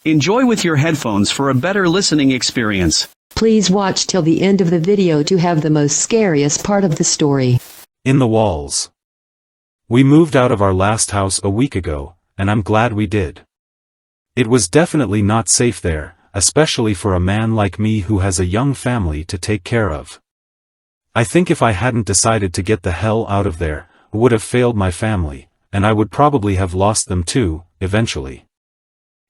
Enjoy with your headphones for a better listening experience. Please watch till the end of the video to have the most scariest part of the story. In the walls. We moved out of our last house a week ago, and I'm glad we did. It was definitely not safe there, especially for a man like me who has a young family to take care of. I think if I hadn't decided to get the hell out of there, I would have failed my family, and I would probably have lost them too, eventually.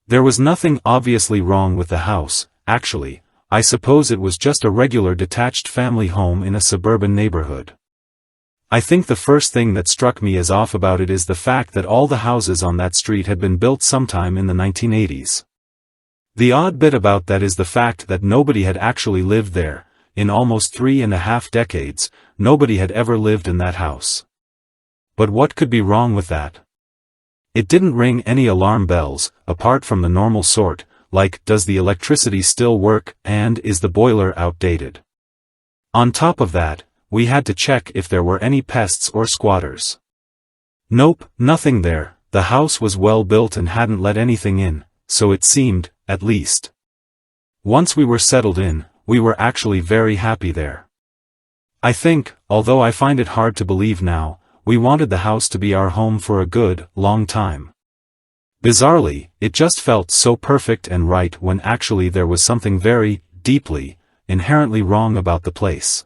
There was nothing obviously wrong with the house, actually. I suppose it was just a regular detached family home in a suburban neighborhood. I think the first thing that struck me as off about it is the fact that all the houses on that street had been built sometime in the 1980s. The odd bit about that is the fact that nobody had actually lived there. In almost 3.5 decades, nobody had ever lived in that house. But what could be wrong with that? It didn't ring any alarm bells, apart from the normal sort, like, does the electricity still work, and is the boiler outdated? On top of that, we had to check if there were any pests or squatters. Nope, nothing there. The house was well built and hadn't let anything in, so it seemed, at least. Once we were settled in, we were actually very happy there. I think, although I find it hard to believe now, we wanted the house to be our home for a good, long time. Bizarrely, it just felt so perfect and right when actually there was something very, deeply, inherently wrong about the place.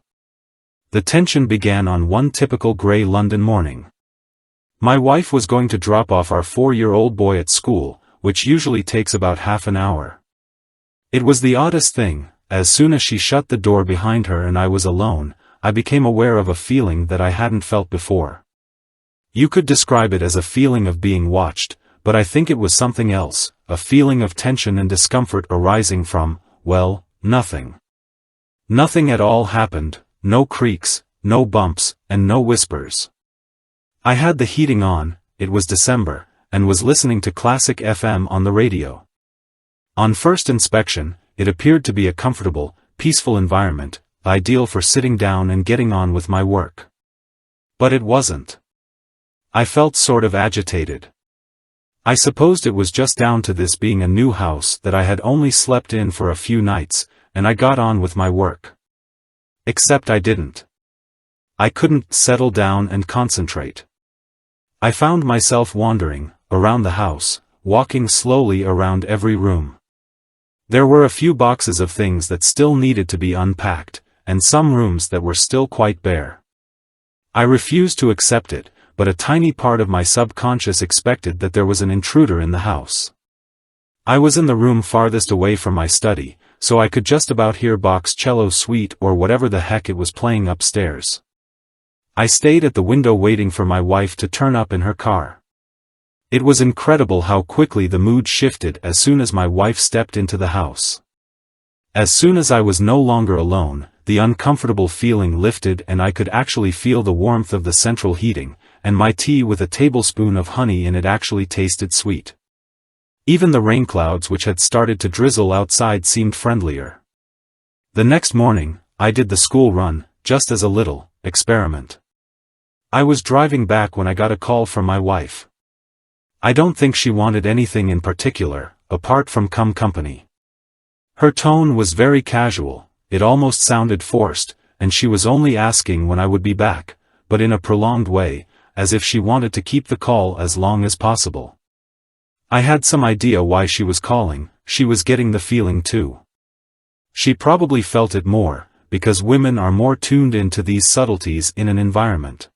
The tension began on one typical grey London morning. My wife was going to drop off our 4-year-old boy at school, which usually takes about half an hour. It was the oddest thing. As soon as she shut the door behind her and I was alone, I became aware of a feeling that I hadn't felt before. You could describe it as a feeling of being watched, but I think it was something else, a feeling of tension and discomfort arising from, well, nothing. Nothing at all happened, no creaks, no bumps, and no whispers. I had the heating on, it was December, and was listening to classic FM on the radio. On first inspection, it appeared to be a comfortable, peaceful environment, ideal for sitting down and getting on with my work. But it wasn't. I felt sort of agitated. I supposed it was just down to this being a new house that I had only slept in for a few nights, and I got on with my work. Except I didn't. I couldn't settle down and concentrate. I found myself wandering around the house, walking slowly around every room. There were a few boxes of things that still needed to be unpacked, and some rooms that were still quite bare. I refused to accept it, but a tiny part of my subconscious expected that there was an intruder in the house. I was in the room farthest away from my study, so I could just about hear Bach's cello suite or whatever the heck it was playing upstairs. I stayed at the window waiting for my wife to turn up in her car. It was incredible how quickly the mood shifted as soon as my wife stepped into the house. As soon as I was no longer alone, the uncomfortable feeling lifted and I could actually feel the warmth of the central heating, and my tea with a tablespoon of honey in it actually tasted sweet. Even the rain clouds which had started to drizzle outside seemed friendlier. The next morning, I did the school run, just as a little experiment. I was driving back when I got a call from my wife. I don't think she wanted anything in particular, apart from come company. Her tone was very casual, it almost sounded forced, and she was only asking when I would be back, but in a prolonged way, as if she wanted to keep the call as long as possible. I had some idea why she was calling, she was getting the feeling too. She probably felt it more, because women are more tuned into these subtleties in an environment.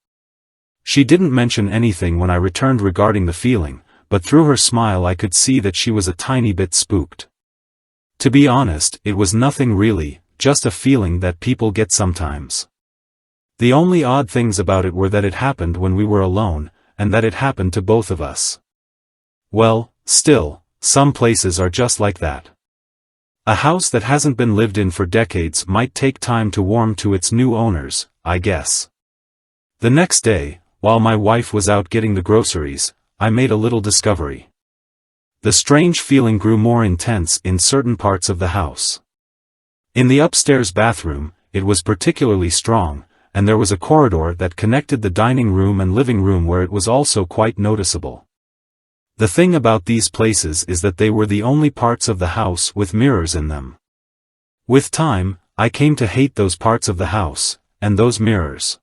She didn't mention anything when I returned regarding the feeling, but through her smile I could see that she was a tiny bit spooked. To be honest, it was nothing really, just a feeling that people get sometimes. The only odd things about it were that it happened when we were alone, and that it happened to both of us. Well, still, some places are just like that. A house that hasn't been lived in for decades might take time to warm to its new owners, I guess. The next day, while my wife was out getting the groceries, I made a little discovery. The strange feeling grew more intense in certain parts of the house. In the upstairs bathroom, it was particularly strong, and there was a corridor that connected the dining room and living room where it was also quite noticeable. The thing about these places is that they were the only parts of the house with mirrors in them. With time, I came to hate those parts of the house, and those mirrors.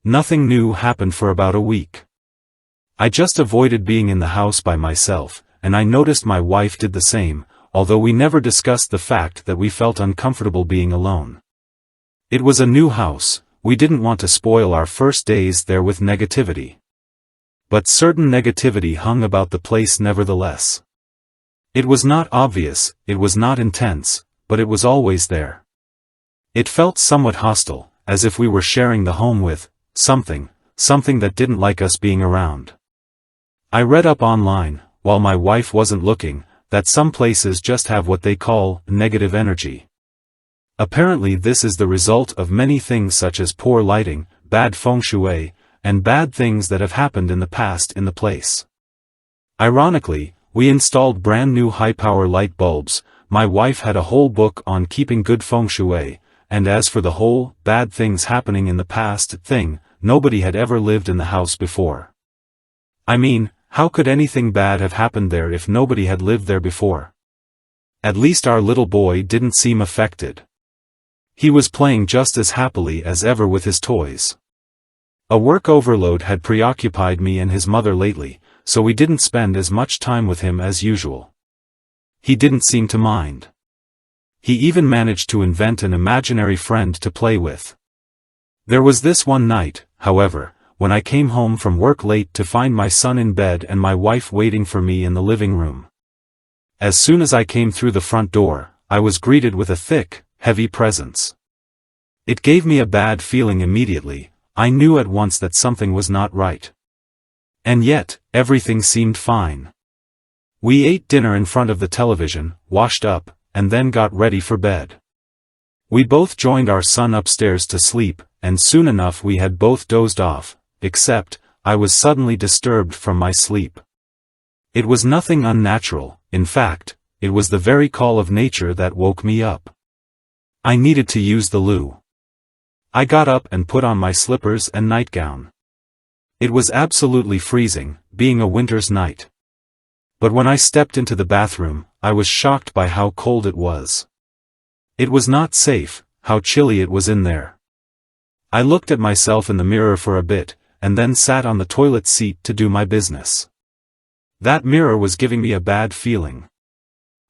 Nothing new happened for about a week. I just avoided being in the house by myself, and I noticed my wife did the same, although we never discussed the fact that we felt uncomfortable being alone. It was a new house, we didn't want to spoil our first days there with negativity. But certain negativity hung about the place nevertheless. It was not obvious, it was not intense, but it was always there. It felt somewhat hostile, as if we were sharing the home with something that didn't like us being around. I read up online, while my wife wasn't looking, that some places just have what they call negative energy. Apparently this is the result of many things such as poor lighting, bad feng shui, and bad things that have happened in the past in the place. Ironically, we installed brand new high-power light bulbs. My wife had a whole book on keeping good feng shui, and as for the whole bad things happening in the past thing, nobody had ever lived in the house before. I mean, how could anything bad have happened there if nobody had lived there before? At least our little boy didn't seem affected. He was playing just as happily as ever with his toys. A work overload had preoccupied me and his mother lately, so we didn't spend as much time with him as usual. He didn't seem to mind. He even managed to invent an imaginary friend to play with. There was this one night, however, when I came home from work late to find my son in bed and my wife waiting for me in the living room. As soon as I came through the front door, I was greeted with a thick, heavy presence. It gave me a bad feeling immediately. I knew at once that something was not right. And yet, everything seemed fine. We ate dinner in front of the television, washed up, and then got ready for bed. We both joined our son upstairs to sleep, and soon enough we had both dozed off, except, I was suddenly disturbed from my sleep. It was nothing unnatural, in fact, it was the very call of nature that woke me up. I needed to use the loo. I got up and put on my slippers and nightgown. It was absolutely freezing, being a winter's night. But when I stepped into the bathroom, I was shocked by how cold it was. It was not safe, how chilly it was in there. I looked at myself in the mirror for a bit, and then sat on the toilet seat to do my business. That mirror was giving me a bad feeling.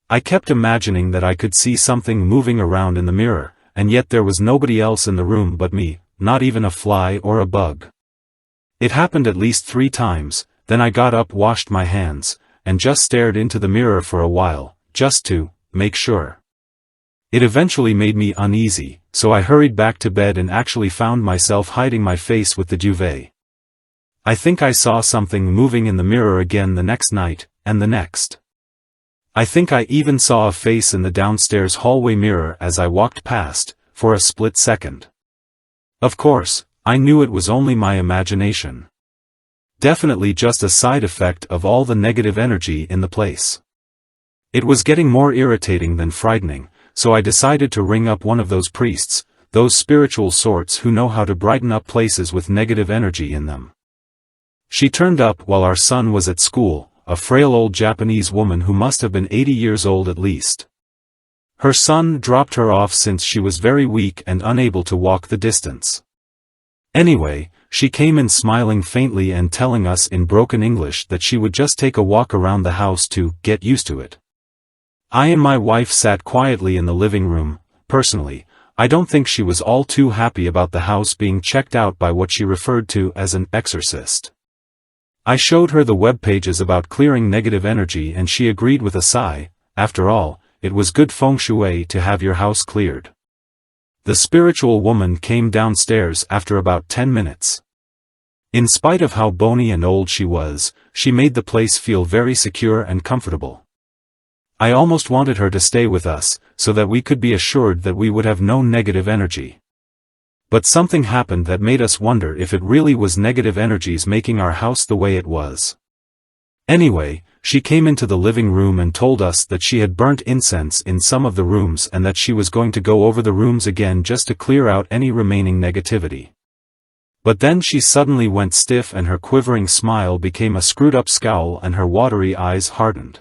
I kept imagining that I could see something moving around in the mirror, and yet there was nobody else in the room but me, not even a fly or a bug. It happened at least 3 times, then I got up, washed my hands, and just stared into the mirror for a while, just to make sure. It eventually made me uneasy, so I hurried back to bed and actually found myself hiding my face with the duvet. I think I saw something moving in the mirror again the next night, and the next. I think I even saw a face in the downstairs hallway mirror as I walked past, for a split second. Of course, I knew it was only my imagination. Definitely just a side effect of all the negative energy in the place. It was getting more irritating than frightening, so I decided to ring up one of those priests, those spiritual sorts who know how to brighten up places with negative energy in them. She turned up while our son was at school, a frail old Japanese woman who must have been 80 years old at least. Her son dropped her off since she was very weak and unable to walk the distance. Anyway, she came in smiling faintly and telling us in broken English that she would just take a walk around the house to get used to it. I and my wife sat quietly in the living room. Personally, I don't think she was all too happy about the house being checked out by what she referred to as an exorcist. I showed her the web pages about clearing negative energy and she agreed with a sigh. After all, it was good feng shui to have your house cleared. The spiritual woman came downstairs after about 10 minutes. In spite of how bony and old she was, she made the place feel very secure and comfortable. I almost wanted her to stay with us, so that we could be assured that we would have no negative energy. But something happened that made us wonder if it really was negative energies making our house the way it was. Anyway, she came into the living room and told us that she had burnt incense in some of the rooms and that she was going to go over the rooms again just to clear out any remaining negativity. But then she suddenly went stiff and her quivering smile became a screwed-up scowl and her watery eyes hardened.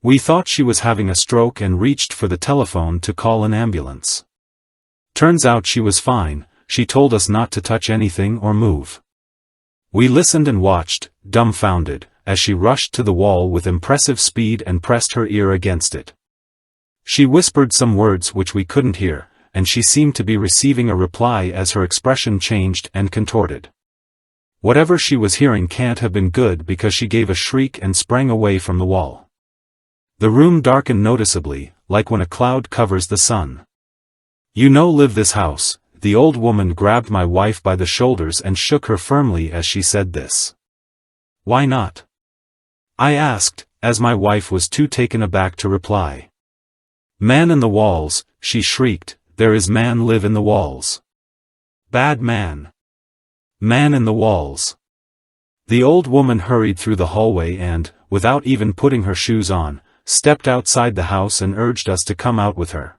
We thought she was having a stroke and reached for the telephone to call an ambulance. Turns out she was fine. She told us not to touch anything or move. We listened and watched, dumbfounded, as she rushed to the wall with impressive speed and pressed her ear against it. She whispered some words which we couldn't hear, and she seemed to be receiving a reply as her expression changed and contorted. Whatever she was hearing can't have been good because she gave a shriek and sprang away from the wall. The room darkened noticeably, like when a cloud covers the sun. "You no live this house." The old woman grabbed my wife by the shoulders and shook her firmly as she said this. "Why not?" I asked, as my wife was too taken aback to reply. "Man in the walls," she shrieked, "there is man live in the walls. Bad man. Man in the walls." The old woman hurried through the hallway and, without even putting her shoes on, stepped outside the house and urged us to come out with her.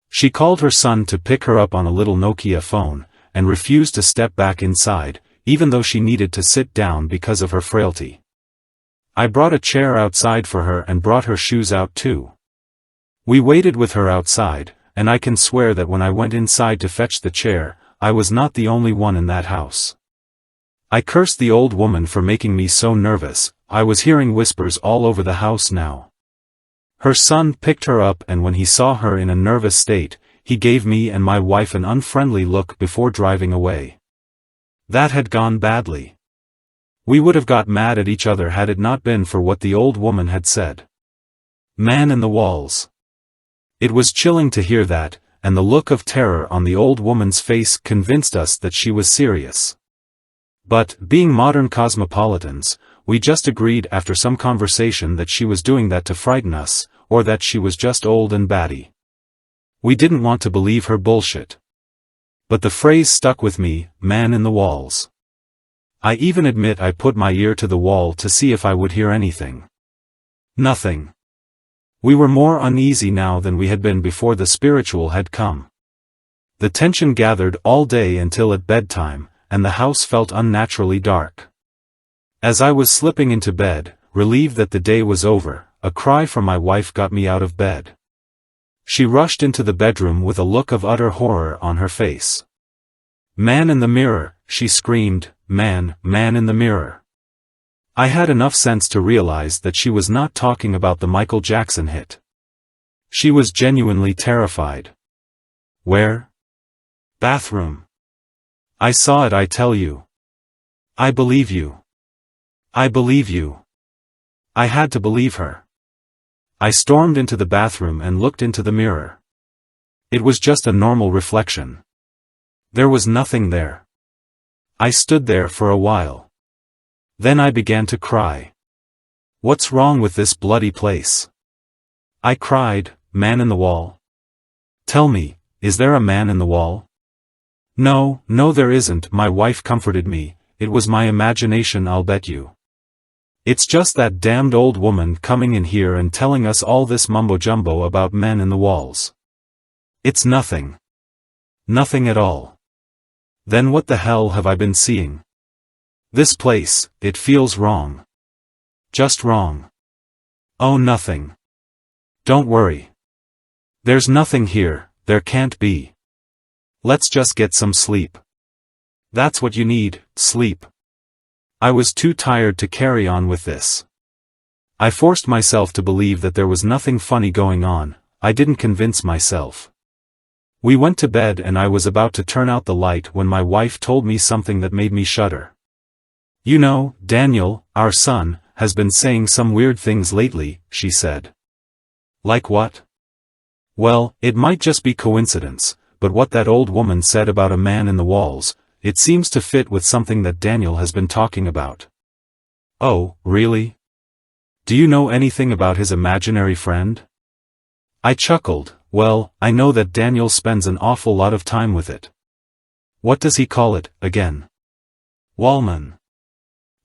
She called her son to pick her up on a little Nokia phone, and refused to step back inside, even though she needed to sit down because of her frailty. I brought a chair outside for her and brought her shoes out too. We waited with her outside, and I can swear that when I went inside to fetch the chair, I was not the only one in that house. I cursed the old woman for making me so nervous. I was hearing whispers all over the house now. Her son picked her up and when he saw her in a nervous state, he gave me and my wife an unfriendly look before driving away. That had gone badly. We would have got mad at each other had it not been for what the old woman had said. Man in the walls. It was chilling to hear that, and the look of terror on the old woman's face convinced us that she was serious. But, being modern cosmopolitans, we just agreed after some conversation that she was doing that to frighten us, or that she was just old and batty. We didn't want to believe her bullshit. But the phrase stuck with me, man in the walls. I even admit I put my ear to the wall to see if I would hear anything. Nothing. We were more uneasy now than we had been before the spiritual had come. The tension gathered all day until at bedtime, and the house felt unnaturally dark. As I was slipping into bed, relieved that the day was over, a cry from my wife got me out of bed. She rushed into the bedroom with a look of utter horror on her face. "Man in the mirror," she screamed, man in the mirror." I had enough sense to realize that she was not talking about the Michael Jackson hit. She was genuinely terrified. "Where?" "Bathroom. I saw it, I tell you." "I believe you. I believe you." I had to believe her. I stormed into the bathroom and looked into the mirror. It was just a normal reflection. There was nothing there. I stood there for a while. Then I began to cry. "What's wrong with this bloody place?" I cried, "Man in the wall. Tell me, is there a man in the wall?" No, there isn't," my wife comforted me, "it was my imagination, I'll bet you. It's just that damned old woman coming in here and telling us all this mumbo-jumbo about men in the walls. It's nothing. Nothing at all. Then what the hell have I been seeing? This place, it feels wrong. Just wrong. Oh, nothing. Don't worry. There's nothing here, there can't be. Let's just get some sleep. That's what you need, sleep. I was too tired to carry on with this. I forced myself to believe that there was nothing funny going on. I didn't convince myself. We went to bed and I was about to turn out the light when my wife told me something that made me shudder. "You know, Daniel, our son, has been saying some weird things lately," she said. "Like what?" "Well, it might just be coincidence, but what that old woman said about a man in the walls, it seems to fit with something that Daniel has been talking about." "Oh, really? Do you know anything about his imaginary friend?" I chuckled. "Well, I know that Daniel spends an awful lot of time with it." "What does he call it, again?" "Wallman."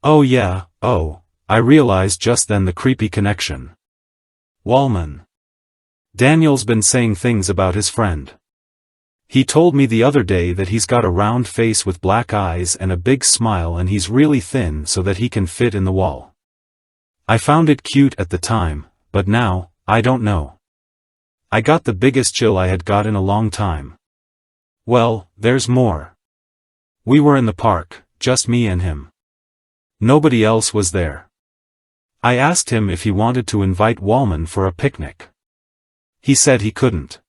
"Oh yeah, oh, I realized just then the creepy connection. Wallman. Daniel's been saying things about his friend. He told me the other day that he's got a round face with black eyes and a big smile and he's really thin so that he can fit in the wall. I found it cute at the time, but now, I don't know. I got the biggest chill I had got in a long time. Well, there's more. We were in the park, just me and him. Nobody else was there. I asked him if he wanted to invite Wallman for a picnic. He said he couldn't.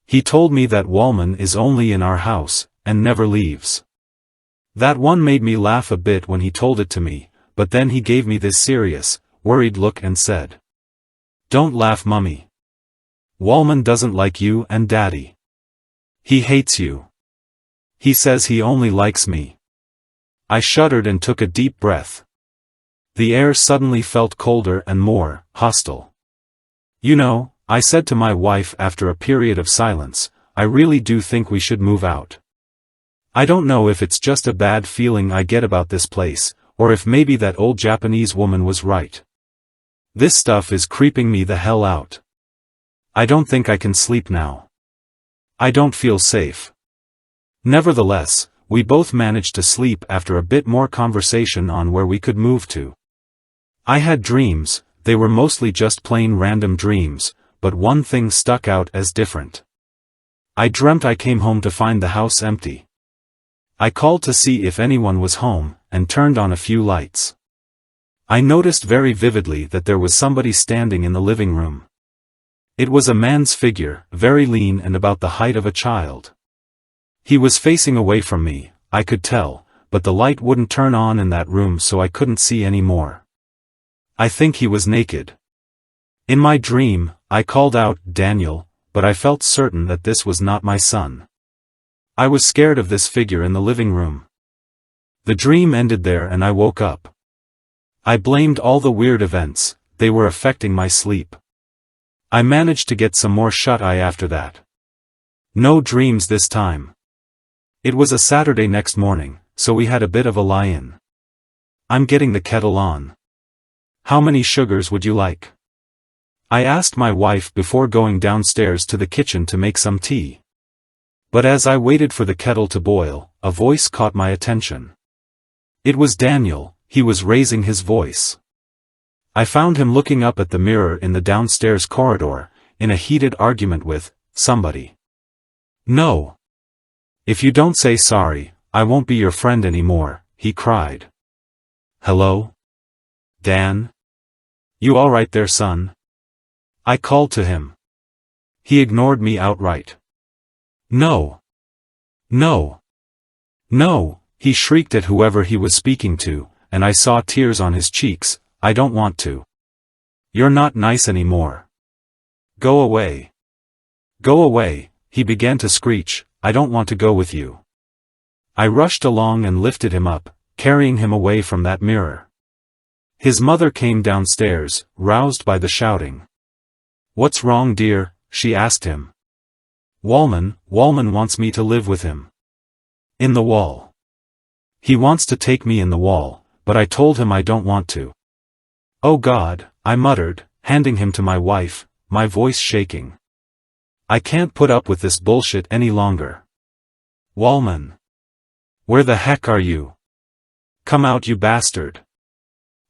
He told me that Wallman is only in our house, and never leaves. That one made me laugh a bit when he told it to me, but then he gave me this serious, worried look and said, "Don't laugh, Mummy. Wallman doesn't like you and Daddy. He hates you. He says he only likes me." I shuddered and took a deep breath. The air suddenly felt colder and more hostile. "You know," I said to my wife after a period of silence, "I really do think we should move out. I don't know if it's just a bad feeling I get about this place, or if maybe that old Japanese woman was right. This stuff is creeping me the hell out. I don't think I can sleep now. I don't feel safe." Nevertheless, we both managed to sleep after a bit more conversation on where we could move to. I had dreams, they were mostly just plain random dreams, but one thing stuck out as different. I dreamt I came home to find the house empty. I called to see if anyone was home, and turned on a few lights. I noticed very vividly that there was somebody standing in the living room. It was a man's figure, very lean and about the height of a child. He was facing away from me, I could tell, but the light wouldn't turn on in that room so I couldn't see any more. I think he was naked. In my dream, I called out, "Daniel," but I felt certain that this was not my son. I was scared of this figure in the living room. The dream ended there and I woke up. I blamed all the weird events, they were affecting my sleep. I managed to get some more shut-eye after that. No dreams this time. It was a Saturday next morning, so we had a bit of a lie-in. "I'm getting the kettle on. How many sugars would you like?" I asked my wife before going downstairs to the kitchen to make some tea. But as I waited for the kettle to boil, a voice caught my attention. It was Daniel, he was raising his voice. I found him looking up at the mirror in the downstairs corridor, in a heated argument with somebody. "No. If you don't say sorry, I won't be your friend anymore," he cried. "Hello? Dan? You all right there, son?" I called to him. He ignored me outright. "No. No. No," he shrieked at whoever he was speaking to, and I saw tears on his cheeks. "I don't want to. You're not nice anymore. Go away. Go away," he began to screech, "I don't want to go with you." I rushed along and lifted him up, carrying him away from that mirror. His mother came downstairs, roused by the shouting. "What's wrong, dear?" she asked him. Wallman wants me to live with him. In the wall. He wants to take me in the wall, but I told him I don't want to." "Oh God," I muttered, handing him to my wife, my voice shaking. "I can't put up with this bullshit any longer. Wallman. Where the heck are you? Come out, you bastard."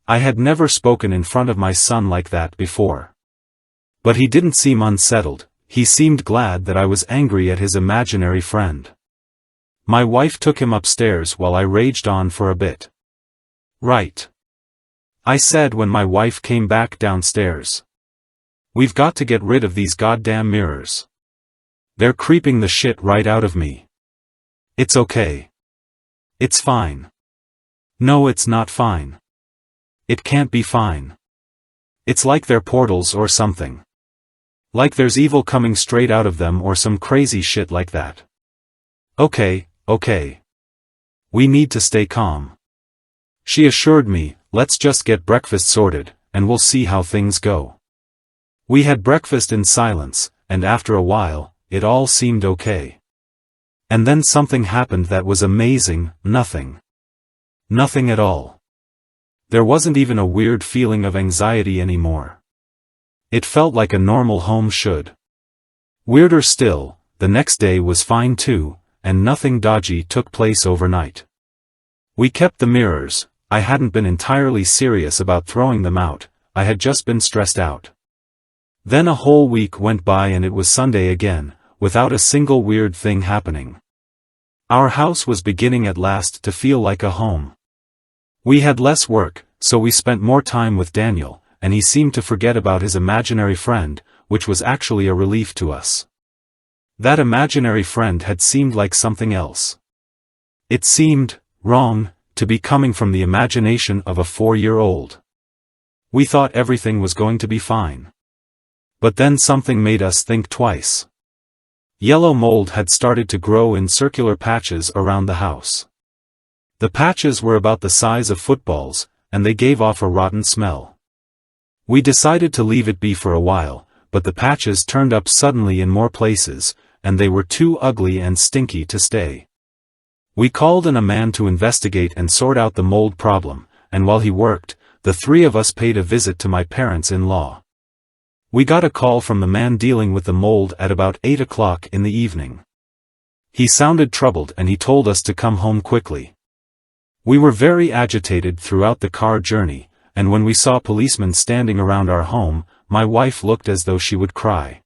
I had never spoken in front of my son like that before. But he didn't seem unsettled, he seemed glad that I was angry at his imaginary friend. My wife took him upstairs while I raged on for a bit. "Right," I said when my wife came back downstairs. "We've got to get rid of these goddamn mirrors. They're creeping the shit right out of me." "It's okay. It's fine." "No, it's not fine. It can't be fine. It's like they're portals or something. Like there's evil coming straight out of them or some crazy shit like that." Okay. We need to stay calm," she assured me. "Let's just get breakfast sorted, and we'll see how things go." We had breakfast in silence, and after a while, it all seemed okay. And then something happened that was amazing. Nothing. Nothing at all. There wasn't even a weird feeling of anxiety anymore. It felt like a normal home should. Weirder still, the next day was fine too, and nothing dodgy took place overnight. We kept the mirrors. I hadn't been entirely serious about throwing them out, I had just been stressed out. Then a whole week went by and it was Sunday again, without a single weird thing happening. Our house was beginning at last to feel like a home. We had less work, so we spent more time with Daniel, and he seemed to forget about his imaginary friend, which was actually a relief to us. That imaginary friend had seemed like something else. It seemed wrong to be coming from the imagination of a 4-year-old. We thought everything was going to be fine. But then something made us think twice. Yellow mold had started to grow in circular patches around the house. The patches were about the size of footballs, and they gave off a rotten smell. We decided to leave it be for a while, but the patches turned up suddenly in more places, and they were too ugly and stinky to stay. We called in a man to investigate and sort out the mold problem, and while he worked, the three of us paid a visit to my parents-in-law. We got a call from the man dealing with the mold at about 8 o'clock in the evening. He sounded troubled and he told us to come home quickly. We were very agitated throughout the car journey, and when we saw policemen standing around our home, my wife looked as though she would cry.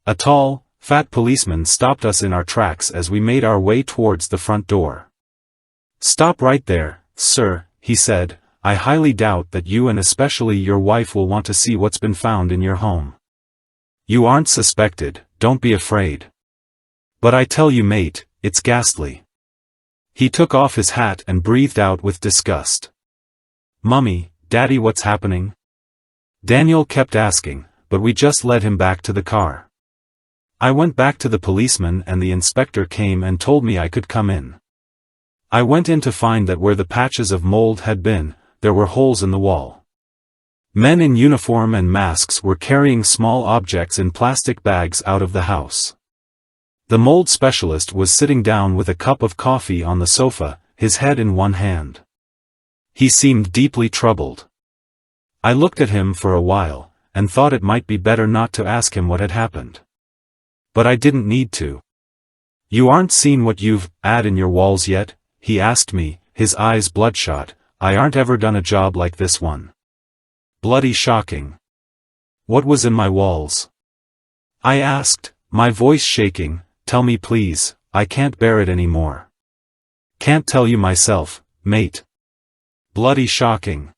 A tall, fat policeman stopped us in our tracks as we made our way towards the front door. "Stop right there, sir," he said. "I highly doubt that you and especially your wife will want to see what's been found in your home. You aren't suspected, don't be afraid. But I tell you mate, it's ghastly." He took off his hat and breathed out with disgust. "Mummy, Daddy, what's happening?" Daniel kept asking, but we just led him back to the car. I went back to the policeman and the inspector came and told me I could come in. I went in to find that where the patches of mold had been, there were holes in the wall. Men in uniform and masks were carrying small objects in plastic bags out of the house. The mold specialist was sitting down with a cup of coffee on the sofa, his head in one hand. He seemed deeply troubled. I looked at him for a while, and thought it might be better not to ask him what had happened. But I didn't need to. "You aren't seen what you've had in your walls yet?" he asked me, his eyes bloodshot. "I aren't ever done a job like this one. Bloody shocking." "What was in my walls?" I asked, my voice shaking. "Tell me please, I can't bear it anymore." "Can't tell you myself, mate." Bloody shocking.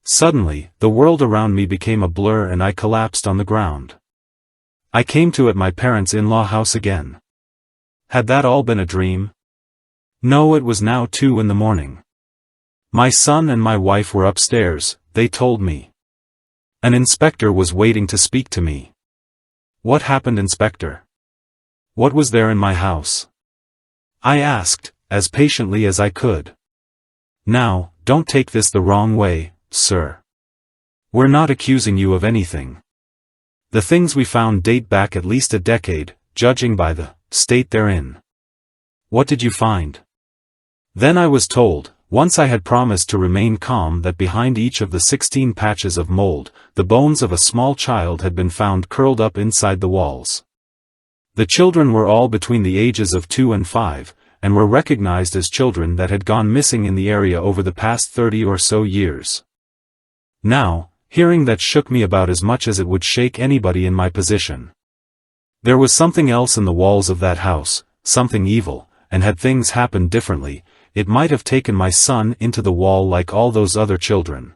Suddenly, the world around me became a blur and I collapsed on the ground. I came to at my parents-in-law house again. Had that all been a dream? No, it was now 2 in the morning. My son and my wife were upstairs, they told me. An inspector was waiting to speak to me. "What happened, Inspector? What was there in my house?" I asked, as patiently as I could. "Now, don't take this the wrong way, sir. We're not accusing you of anything. The things we found date back at least a decade, judging by the state they're in." "What did you find?" Then I was told, once I had promised to remain calm, that behind each of the 16 patches of mold, the bones of a small child had been found curled up inside the walls. The children were all between the ages of 2 and 5, and were recognized as children that had gone missing in the area over the past 30 or so years. Now, hearing that shook me about as much as it would shake anybody in my position. There was something else in the walls of that house, something evil, and had things happened differently, it might have taken my son into the wall like all those other children.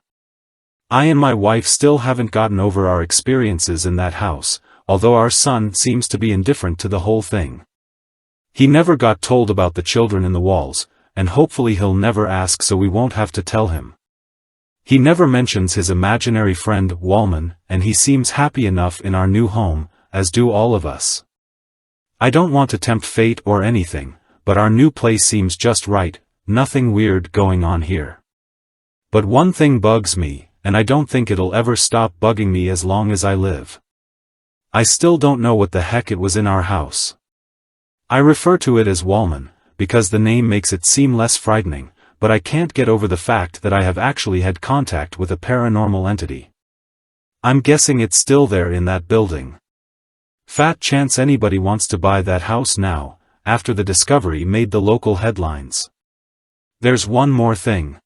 I and my wife still haven't gotten over our experiences in that house, although our son seems to be indifferent to the whole thing. He never got told about the children in the walls, and hopefully he'll never ask, so we won't have to tell him. He never mentions his imaginary friend Wallman, and he seems happy enough in our new home, as do all of us. I don't want to tempt fate or anything, but our new place seems just right, nothing weird going on here. But one thing bugs me, and I don't think it'll ever stop bugging me as long as I live. I still don't know what the heck it was in our house. I refer to it as Wallman, because the name makes it seem less frightening, but I can't get over the fact that I have actually had contact with a paranormal entity. I'm guessing it's still there in that building. Fat chance anybody wants to buy that house now, after the discovery made the local headlines. There's one more thing.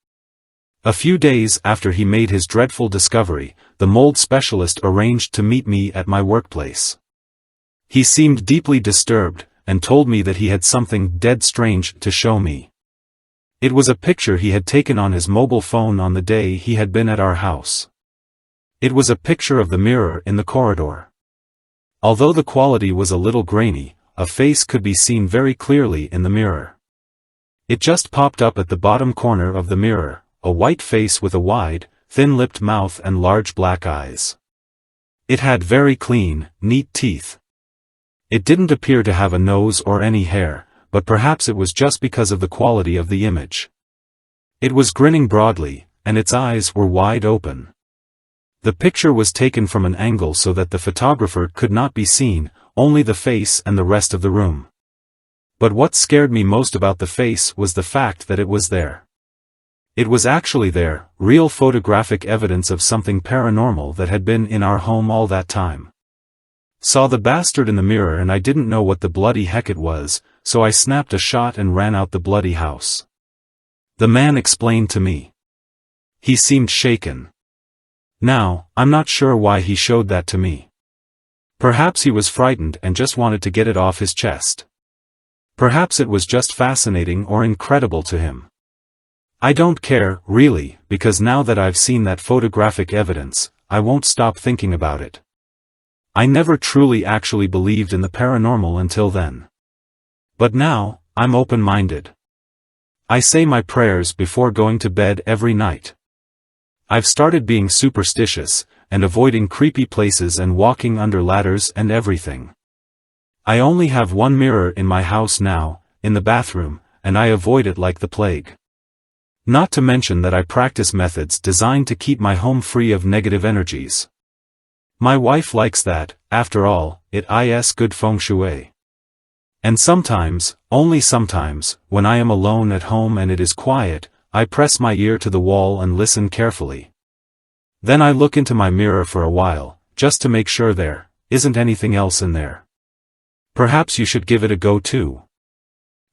A few days after he made his dreadful discovery, the mold specialist arranged to meet me at my workplace. He seemed deeply disturbed, and told me that he had something dead strange to show me. It was a picture he had taken on his mobile phone on the day he had been at our house. It was a picture of the mirror in the corridor. Although the quality was a little grainy, a face could be seen very clearly in the mirror. It just popped up at the bottom corner of the mirror, a white face with a wide, thin-lipped mouth and large black eyes. It had very clean, neat teeth. It didn't appear to have a nose or any hair, but perhaps it was just because of the quality of the image. It was grinning broadly, and its eyes were wide open. The picture was taken from an angle so that the photographer could not be seen, only the face and the rest of the room. But what scared me most about the face was the fact that it was there. It was actually there, real photographic evidence of something paranormal that had been in our home all that time. Saw the bastard in the mirror and I didn't know what the bloody heck it was, so I snapped a shot and ran out the bloody house. The man explained to me. He seemed shaken. Now, I'm not sure why he showed that to me. Perhaps he was frightened and just wanted to get it off his chest. Perhaps it was just fascinating or incredible to him. I don't care, really, because now that I've seen that photographic evidence, I won't stop thinking about it. I never truly actually believed in the paranormal until then. But now, I'm open-minded. I say my prayers before going to bed every night. I've started being superstitious, and avoiding creepy places and walking under ladders and everything. I only have one mirror in my house now, in the bathroom, and I avoid it like the plague. Not to mention that I practice methods designed to keep my home free of negative energies. My wife likes that, after all, it is good feng shui. And sometimes, only sometimes, when I am alone at home and it is quiet, I press my ear to the wall and listen carefully. Then I look into my mirror for a while, just to make sure there isn't anything else in there. Perhaps you should give it a go too.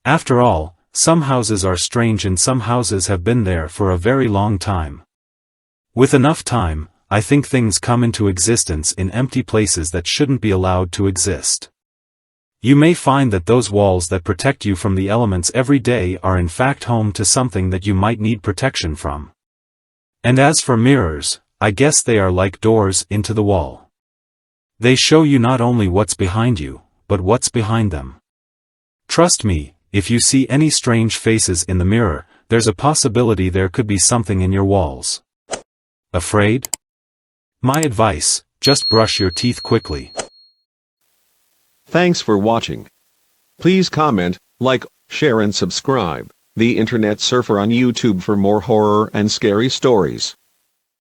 After all, some houses are strange and some houses have been there for a very long time. With enough time, I think things come into existence in empty places that shouldn't be allowed to exist. You may find that those walls that protect you from the elements every day are in fact home to something that you might need protection from. And as for mirrors, I guess they are like doors into the wall. They show you not only what's behind you, but what's behind them. Trust me, if you see any strange faces in the mirror, there's a possibility there could be something in your walls. Afraid? My advice, just brush your teeth quickly. Thanks for watching. Please comment, like, share and subscribe. The Internet Surfer on YouTube for more horror and scary stories.